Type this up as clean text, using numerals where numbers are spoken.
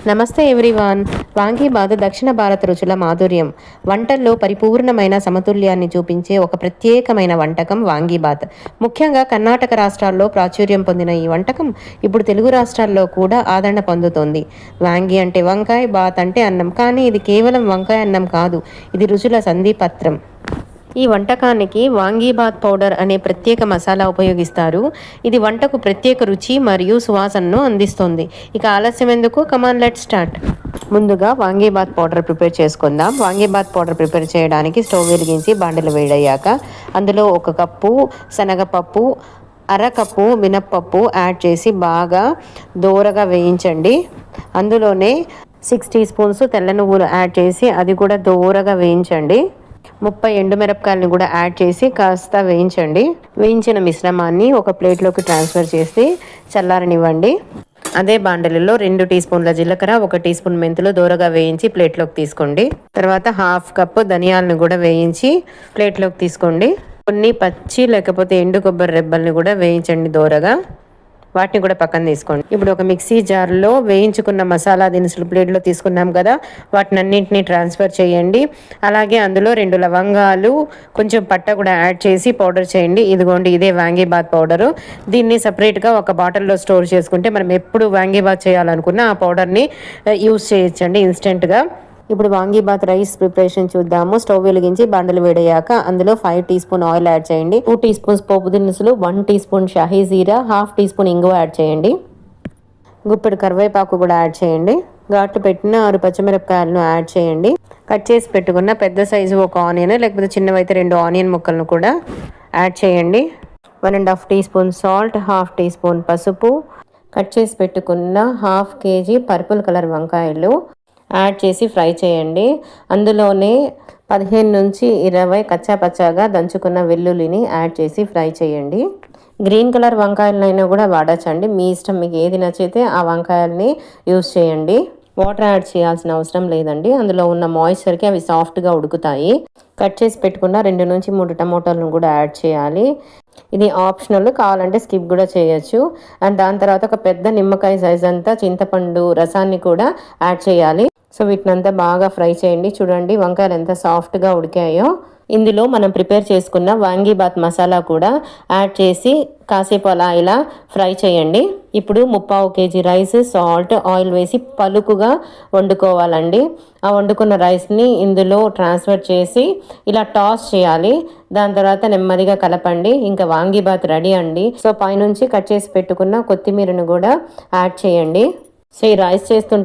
నమస్తే ఎవ్రీవాన్. వాంగీబాత్ దక్షిణ భారత రుచుల మాధుర్యం, వంటల్లో పరిపూర్ణమైన సమతుల్యాన్ని చూపించే ఒక ప్రత్యేకమైన వంటకం వాంగీబాత్. ముఖ్యంగా కర్ణాటక రాష్ట్రాల్లో ప్రాచుర్యం పొందిన ఈ వంటకం ఇప్పుడు తెలుగు రాష్ట్రాల్లో కూడా ఆదరణ పొందుతోంది. వాంగి అంటే వంకాయ, బాత్ అంటే అన్నం. కానీ ఇది కేవలం వంకాయ అన్నం కాదు, ఇది రుచుల సంధిపత్రం. ఈ వంటకానికి వాంగీబాత్ పౌడర్ అనే ప్రత్యేక మసాలా ఉపయోగిస్తారు. ఇది వంటకు ప్రత్యేక రుచి మరియు సువాసనను అందిస్తుంది. ఇక ఆలస్యం ఎందుకు, కమాన్ లెట్ స్టార్ట్. ముందుగా వాంగీబాత్ పౌడర్ ప్రిపేర్ చేసుకుందాం. వాంగీబాత్ పౌడర్ ప్రిపేర్ చేయడానికి స్టవ్ వెలిగించి బాండలు వేడయ్యాక అందులో 1 కప్పు శనగపప్పు, అరకప్పు మినప్పప్పు యాడ్ చేసి బాగా దోరగా వేయించండి. అందులోనే 6 టీ స్పూన్స్ తెల్ల నువ్వులు యాడ్ చేసి అది కూడా దోరగా వేయించండి. 30 ఎండుమిరపకాయలను కూడా యాడ్ చేసి కాస్త వేయించండి. వేయించిన మిశ్రమాన్ని ఒక ప్లేట్లోకి ట్రాన్స్ఫర్ చేసి చల్లారనివ్వండి. అదే బాండలిలో 2 టీ స్పూన్ల జీలకర్ర, 1 టీ స్పూన్ మెంతులు దోరగా వేయించి ప్లేట్లోకి తీసుకోండి. తర్వాత 1/2 కప్పు ధనియాలను కూడా వేయించి ప్లేట్లోకి తీసుకోండి. కొన్ని పచ్చి లేకపోతే ఎండు కొబ్బరి రెబ్బల్ని కూడా వేయించండి దోరగా, వాటిని కూడా పక్కన తీసుకోండి. ఇప్పుడు ఒక మిక్సీ జార్లో వేయించుకున్న మసాలా దినుసులు ప్లేట్లో తీసుకున్నాం కదా, వాటిని అన్నింటినీ ట్రాన్స్ఫర్ చేయండి. అలాగే అందులో 2 లవంగాలు, కొంచెం పట్ట కూడా యాడ్ చేసి పౌడర్ చేయండి. ఇదిగోండి, ఇదే వాంగీబాత్ పౌడరు. దీన్ని సపరేట్గా ఒక బాటిల్లో స్టోర్ చేసుకుంటే మనం ఎప్పుడు వాంగీబాత్ చేయాలనుకున్న ఆ పౌడర్ని యూస్ చేయొచ్చండి ఇన్స్టెంట్గా. ఇప్పుడు వాంగీబాత్ రైస్ ప్రిపరేషన్ చూద్దాము. స్టవ్ వెలిగించి బండలు వేడయ్యాక అందులో 5 టీ స్పూన్ ఆయిల్ యాడ్ చేయండి. 2 టీ స్పూన్స్ పోపు దినుసులు, 1 టీ స్పూన్ షాహీ జీరా, 1/2 టీ స్పూన్ ఇంగువ యాడ్ చేయండి. గుప్పెడు కరివేపాకు కూడా యాడ్ చేయండి. ఘాటు పెట్టిన 6 పచ్చిమిరపకాయలను యాడ్ చేయండి. కట్ చేసి పెట్టుకున్న పెద్ద సైజు 1 ఆనియన్, లేకపోతే చిన్నవైతే 2 ఆనియన్ ముక్కలను కూడా యాడ్ చేయండి. 1.5 teaspoon salt, 1/2 teaspoon పసుపు, కట్ చేసి పెట్టుకున్న 1/2 కేజీ పర్పుల్ కలర్ వంకాయలు యాడ్ చేసి ఫ్రై చేయండి. అందులోనే 15 నుంచి 20 కచ్చా పచ్చాగా దంచుకున్న వెల్లుల్లిని యాడ్ చేసి ఫ్రై చేయండి. గ్రీన్ కలర్ వంకాయలనైనా కూడా వాడచ్చండి, మీ ఇష్టం. మీకు ఏది నచ్చితే ఆ వంకాయల్ని యూస్ చేయండి. వాటర్ యాడ్ చేయాల్సిన అవసరం లేదండి, అందులో ఉన్న మాయిశ్చర్కి అవి సాఫ్ట్గా ఉడుకుతాయి. కట్ చేసి పెట్టుకున్న 2 నుంచి 3 టమోటాలను కూడా యాడ్ చేయాలి. ఇది ఆప్షనల్, కావాలంటే స్కిప్ కూడా చేయొచ్చు. అండ్ దాని తర్వాత ఒక పెద్ద నిమ్మకాయ సైజ్ అంతా చింతపండు రసాన్ని కూడా యాడ్ చేయాలి. సో వీటినంతా బాగా ఫ్రై చేయండి. చూడండి వంకాయలు ఎంత సాఫ్ట్గా ఉడికాయో. ఇందులో మనం ప్రిపేర్ చేసుకున్న వాంగీబాత్ మసాలా కూడా యాడ్ చేసి కాసేపు అలా ఇలా ఫ్రై చేయండి. ఇప్పుడు 3/4 కేజీ రైస్, సాల్ట్, ఆయిల్ వేసి పలుకుగా వండుకోవాలండి. ఆ వండుకున్న రైస్ని ఇందులో ట్రాన్స్ఫర్ చేసి ఇలా టాస్ చేయాలి. దాని తర్వాత నెమ్మదిగా కలపండి. ఇంకా వాంగీబాత్ రెడీ అండి. సో పైనుంచి కట్ చేసి పెట్టుకున్న కొత్తిమీరను కూడా యాడ్ చేయండి. సో ఈ రైస్ చేస్తుంటే